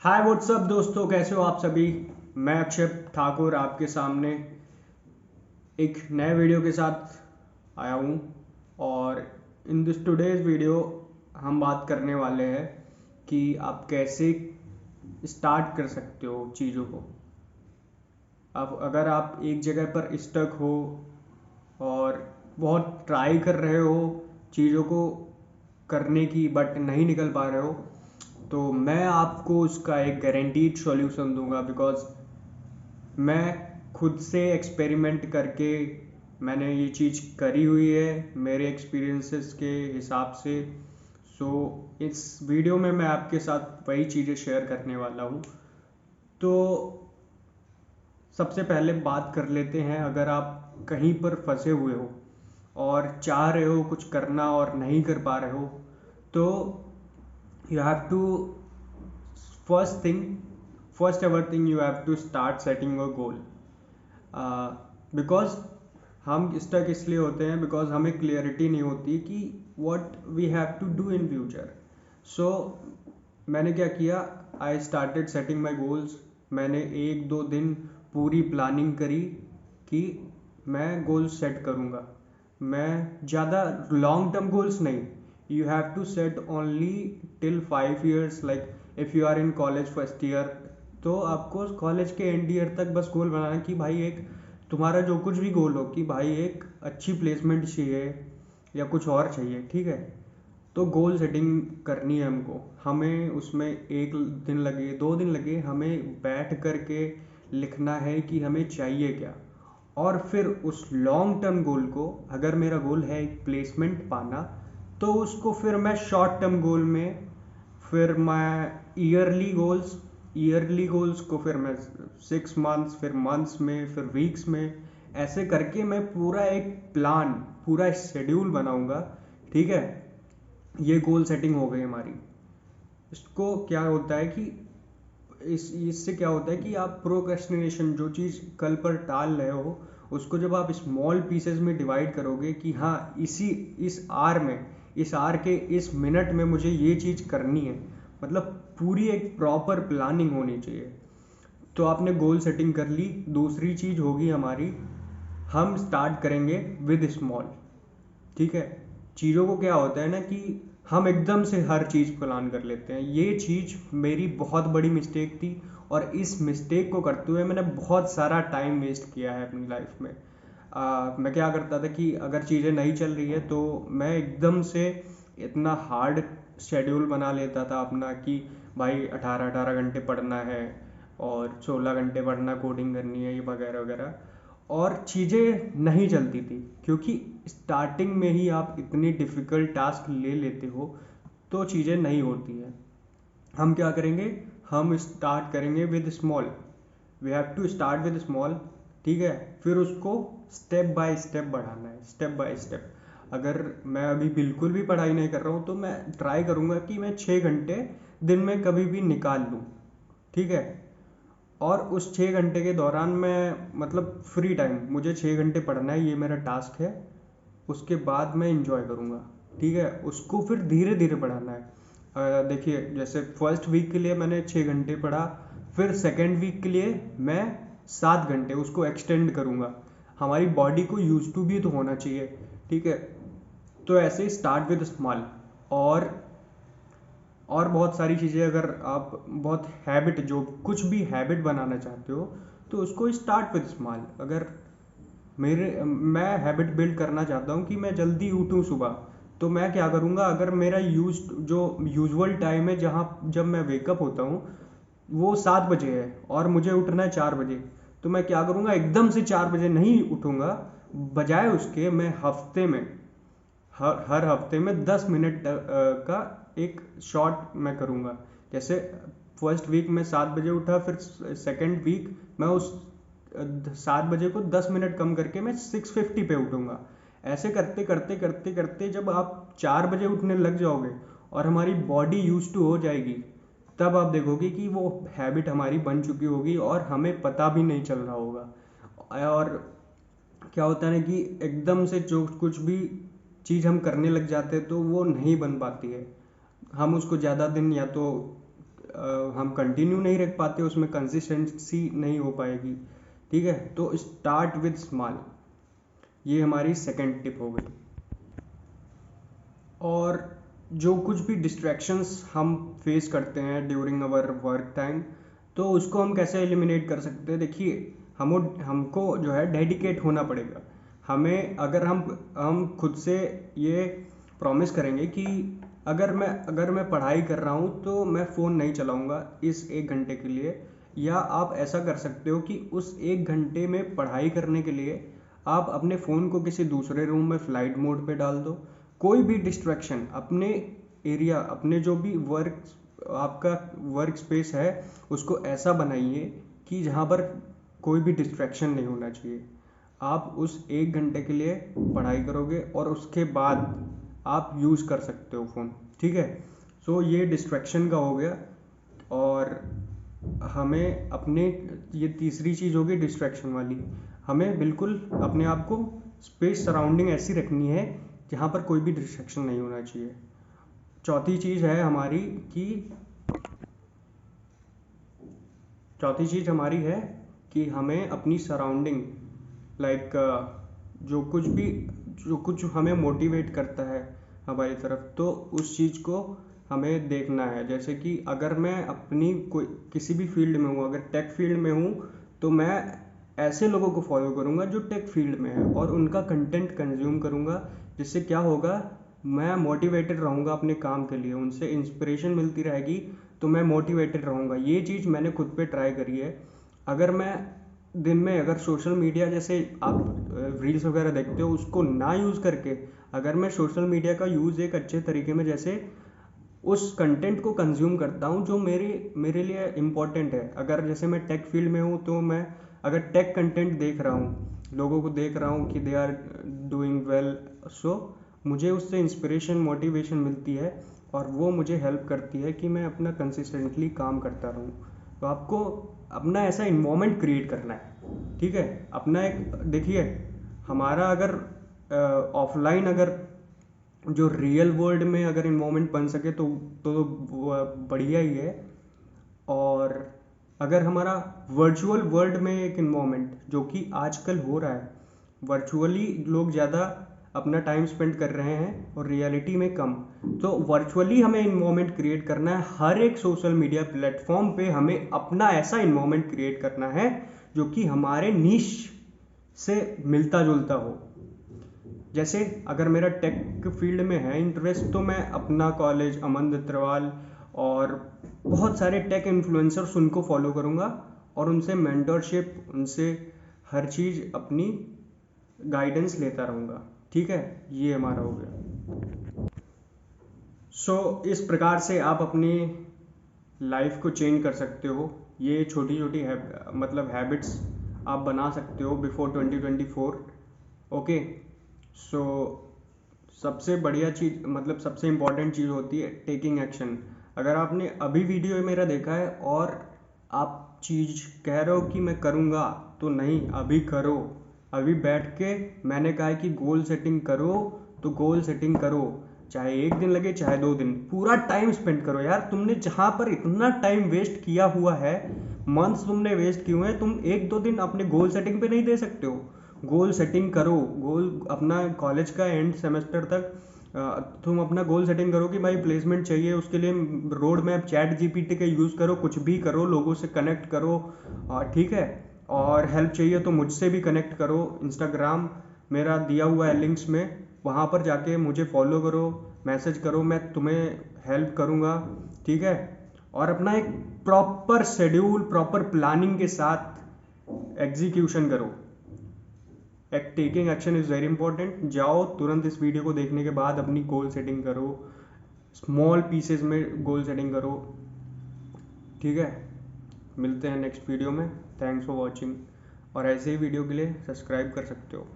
Hi what's up दोस्तों, कैसे हो आप सभी। मैं अक्षय ठाकुर आपके सामने एक नए वीडियो के साथ आया हूँ। और इन दिस टुडेज वीडियो हम बात करने वाले हैं कि आप कैसे स्टार्ट कर सकते हो चीज़ों को। अब अगर आप एक जगह पर स्टक हो और बहुत ट्राई कर रहे हो चीज़ों को करने की बट नहीं निकल पा रहे हो, तो मैं आपको उसका एक गारंटीड सॉल्यूशन दूंगा। बिकॉज मैं खुद से एक्सपेरिमेंट करके मैंने ये चीज़ करी हुई है मेरे एक्सपीरियंसेस के हिसाब से। सो इस वीडियो में मैं आपके साथ वही चीज़ें शेयर करने वाला हूँ। तो सबसे पहले बात कर लेते हैं, अगर आप कहीं पर फंसे हुए हो और चाह रहे हो कुछ करना और नहीं कर पा रहे हो, तो you have to first thing first everything you have to start setting a goal. Because हम स्टक इसलिए होते हैं बिकॉज हमें क्लियरिटी नहीं होती कि what we have to do in future. So मैंने क्या किया, I started setting my goals. मैंने एक दो दिन पूरी प्लानिंग करी कि मैं गोल्स सेट करूँगा। मैं ज़्यादा लॉन्ग टर्म गोल्स नहीं, you have to set only till 5 years। Like if you are in college first year, तो आपको कॉलेज के एंड ईयर तक बस गोल बनाना है कि भाई एक तुम्हारा जो कुछ भी गोल हो कि भाई एक अच्छी प्लेसमेंट चाहिए या कुछ और चाहिए, ठीक है। तो गोल सेटिंग करनी है हमको। हमें उसमें एक दिन लगे 2 दिन लगे, हमें बैठ करके लिखना है कि हमें चाहिए क्या। और फिर उस लॉन्ग टर्म गोल को, अगर मेरा गोल है एक प्लेसमेंट पाना, तो उसको फिर मैं शॉर्ट टर्म गोल में, फिर मैं ईयरली गोल्स को फिर मैं 6 months, फिर मंथ्स में, फिर वीक्स में, ऐसे करके मैं पूरा एक प्लान, पूरा शेड्यूल बनाऊंगा, ठीक है। ये गोल सेटिंग हो गई हमारी। इसको क्या होता है कि इससे क्या होता है कि आप प्रोक्रेस्टिनेशन, जो चीज़ कल पर टाल रहे हो, उसको जब आप स्मॉल पीसेस में डिवाइड करोगे कि हाँ इस आर के इस मिनट में मुझे ये चीज़ करनी है, मतलब पूरी एक प्रॉपर प्लानिंग होनी चाहिए। तो आपने गोल सेटिंग कर ली। दूसरी चीज़ होगी हमारी, हम स्टार्ट करेंगे विद स्मॉल, ठीक है। चीज़ों को क्या होता है ना कि हम एकदम से हर चीज़ प्लान कर लेते हैं। ये चीज़ मेरी बहुत बड़ी मिस्टेक थी, और इस मिस्टेक को करते हुए मैंने बहुत सारा टाइम वेस्ट किया है अपनी लाइफ में। मैं क्या करता था कि अगर चीज़ें नहीं चल रही है तो मैं एकदम से इतना हार्ड शेड्यूल बना लेता था अपना कि भाई 18-18 घंटे पढ़ना है और 16 घंटे पढ़ना, कोडिंग करनी है, ये वगैरह वगैरह। और चीज़ें नहीं चलती थी क्योंकि स्टार्टिंग में ही आप इतनी डिफ़िकल्ट टास्क ले लेते हो तो चीज़ें नहीं होती हैं। हम क्या करेंगे, हम स्टार्ट करेंगे with small. We have to start with small, ठीक है। फिर उसको स्टेप बाय स्टेप बढ़ाना है, स्टेप बाय स्टेप। अगर मैं अभी बिल्कुल भी पढ़ाई नहीं कर रहा हूँ तो मैं ट्राई करूँगा कि मैं 6 घंटे दिन में कभी भी निकाल लूँ, ठीक है। और उस 6 घंटे के दौरान मैं, मतलब फ्री टाइम, मुझे 6 घंटे पढ़ना है, ये मेरा टास्क है। उसके बाद मैं इंजॉय करूँगा, ठीक है। उसको फिर धीरे धीरे बढ़ाना है। देखिए, जैसे फर्स्ट वीक के लिए मैंने 6 घंटे पढ़ा, फिर सेकेंड वीक के लिए मैं 7 घंटे उसको एक्सटेंड करूँगा। हमारी बॉडी को यूज टू भी तो होना चाहिए, ठीक है। तो ऐसे ही स्टार्ट विद स्मॉल। और और बहुत सारी चीज़ें, अगर आप बहुत हैबिट, जो कुछ भी हैबिट बनाना चाहते हो, तो उसको स्टार्ट विद स्मॉल। अगर मैं हैबिट बिल्ड करना चाहता हूँ कि मैं जल्दी उठूँ सुबह, तो मैं क्या करूँगा, अगर मेरा जो यूजुअल टाइम है जहाँ जब मैं वेकअप होता हूँ वो 7 बजे है और मुझे उठना है 4 बजे, तो मैं क्या करूँगा, एकदम से 4 बजे नहीं उठूँगा। बजाय उसके मैं हफ्ते में, हर हफ्ते में 10 मिनट का एक शॉर्ट मैं करूँगा। जैसे फर्स्ट वीक में 7 बजे उठा, फिर सेकेंड वीक मैं उस 7 बजे को 10 मिनट कम करके मैं 6:50 पे उठूँगा। ऐसे करते करते करते करते जब आप 4 बजे उठने लग जाओगे और हमारी बॉडी यूज टू हो जाएगी, तब आप देखोगे कि वो हैबिट हमारी बन चुकी होगी और हमें पता भी नहीं चल रहा होगा। और क्या होता है ना कि एकदम से जो कुछ भी चीज़ हम करने लग जाते हैं तो वो नहीं बन पाती है। हम उसको ज़्यादा दिन या तो हम कंटिन्यू नहीं रख पाते, उसमें कंसिस्टेंसी नहीं हो पाएगी। ठीक है, तो स्टार्ट विद स्मॉल, ये हमारी सेकंड टिप हो गई। और जो कुछ भी डिस्ट्रैक्शंस हम फेस करते हैं ड्यूरिंग आवर वर्क टाइम, तो उसको हम कैसे एलिमिनेट कर सकते हैं। देखिए, हमको जो है डेडिकेट होना पड़ेगा। हमें अगर हम खुद से ये प्रॉमिस करेंगे कि अगर मैं पढ़ाई कर रहा हूँ तो मैं फ़ोन नहीं चलाऊँगा इस 1 घंटे के लिए। या आप ऐसा कर सकते हो कि उस 1 घंटे में पढ़ाई करने के लिए आप अपने फ़ोन को किसी दूसरे रूम में फ्लाइट मोड पे डाल दो। कोई भी डिस्ट्रैक्शन अपने एरिया, अपने जो भी आपका वर्क स्पेस है, उसको ऐसा बनाइए कि जहाँ पर कोई भी डिस्ट्रैक्शन नहीं होना चाहिए। आप उस 1 घंटे के लिए पढ़ाई करोगे और उसके बाद आप यूज़ कर सकते हो फ़ोन। ठीक है, सो ये डिस्ट्रैक्शन का हो गया। और हमें अपने, ये तीसरी चीज़ होगी डिस्ट्रैक्शन वाली, हमें बिल्कुल अपने आप को स्पेस सराउंडिंग ऐसी रखनी है जहाँ पर कोई भी डिस्ट्रैक्शन नहीं होना चाहिए। चौथी चीज़ है कि हमें अपनी सराउंडिंग, लाइक जो कुछ हमें मोटिवेट करता है हमारी तरफ, तो उस चीज़ को हमें देखना है। जैसे कि अगर मैं अपनी कोई किसी भी फील्ड में हूँ, अगर टेक फील्ड में हूँ, तो मैं ऐसे लोगों को फॉलो करूँगा जो टेक फील्ड में है और उनका कंटेंट कंज्यूम करूँगा। जिससे क्या होगा, मैं मोटिवेटेड रहूँगा अपने काम के लिए, उनसे इंस्पिरेशन मिलती रहेगी, तो मैं मोटिवेटेड रहूँगा। ये चीज़ मैंने खुद पे ट्राई करी है। अगर मैं दिन में अगर सोशल मीडिया, जैसे आप रील्स वगैरह देखते हो, उसको ना यूज़ करके अगर मैं सोशल मीडिया का यूज़ एक अच्छे तरीके में, जैसे उस कंटेंट को कंज्यूम करता हूँ जो मेरे लिए इम्पोर्टेंट है। अगर जैसे मैं टेक फील्ड में हूँ, तो मैं अगर टेक कंटेंट देख रहा हूँ, लोगों को देख रहा हूँ कि दे आर डूइंग वेल, सो मुझे उससे इंस्पिरेशन, मोटिवेशन मिलती है और वो मुझे हेल्प करती है कि मैं अपना कंसिस्टेंटली काम करता रहूँ। तो आपको अपना ऐसा इन्वायरमेंट क्रिएट करना है। ठीक है, अपना एक, देखिए, हमारा अगर ऑफलाइन, अगर जो रियल वर्ल्ड में अगर इन्वायरमेंट बन सके तो वो बढ़िया ही है। और अगर हमारा वर्चुअल वर्ल्ड में एक इन्वायरमेंट, जो कि आजकल हो रहा है, वर्चुअली लोग ज़्यादा अपना टाइम स्पेंड कर रहे हैं और रियलिटी में कम, तो वर्चुअली हमें इन्वायरमेंट क्रिएट करना है। हर एक सोशल मीडिया प्लेटफॉर्म पे हमें अपना ऐसा इन्वायरमेंट क्रिएट करना है जो कि हमारे नीश से मिलता जुलता हो। जैसे अगर मेरा टेक फील्ड में है इंटरेस्ट, तो मैं अपना कॉलेज, अमन दत्तरवाल और बहुत सारे टेक इन्फ्लुएंसर्स, उनको फॉलो करूँगा और उनसे मेंटरशिप, उनसे हर चीज़ अपनी गाइडेंस लेता रहूँगा। ठीक है, ये हमारा हो गया। सो इस प्रकार से आप अपनी लाइफ को चेंज कर सकते हो। ये छोटी छोटी मतलब हैबिट्स आप बना सकते हो बिफोर 2024। ओके, सो सबसे बढ़िया चीज़, मतलब सबसे इम्पॉर्टेंट चीज़ होती है टेकिंग एक्शन। अगर आपने अभी वीडियो मेरा देखा है और आप चीज़ कह रहे हो कि मैं करूँगा, तो नहीं, अभी करो। अभी बैठ के, मैंने कहा है कि गोल सेटिंग करो, तो गोल सेटिंग करो। चाहे 1 दिन लगे, चाहे 2 दिन, पूरा टाइम स्पेंड करो यार। तुमने जहाँ पर इतना टाइम वेस्ट किया हुआ है, मंथ्स तुमने वेस्ट किए हुए हैं, तुम 1-2 दिन अपने गोल सेटिंग पे नहीं दे सकते हो। गोल सेटिंग करो। गोल अपना कॉलेज का एंड सेमेस्टर तक तुम अपना गोल सेटिंग करो कि भाई प्लेसमेंट चाहिए, उसके लिए रोड मैप, चैट जीपीटी का यूज़ करो, कुछ भी करो, लोगों से कनेक्ट करो। ठीक है, और हेल्प चाहिए तो मुझसे भी कनेक्ट करो। इंस्टाग्राम मेरा दिया हुआ है लिंक्स में, वहाँ पर जाके मुझे फॉलो करो, मैसेज करो, मैं तुम्हें हेल्प करूँगा। ठीक है, और अपना एक प्रॉपर शेड्यूल, प्रॉपर प्लानिंग के साथ एग्जीक्यूशन करो। Taking action is very important. जाओ तुरंत इस वीडियो को देखने के बाद अपनी गोल सेटिंग करो, स्मॉल पीसेस में गोल सेटिंग करो। ठीक है, मिलते हैं नेक्स्ट वीडियो में। थैंक्स फॉर वॉचिंग, और ऐसे ही वीडियो के लिए सब्सक्राइब कर सकते हो।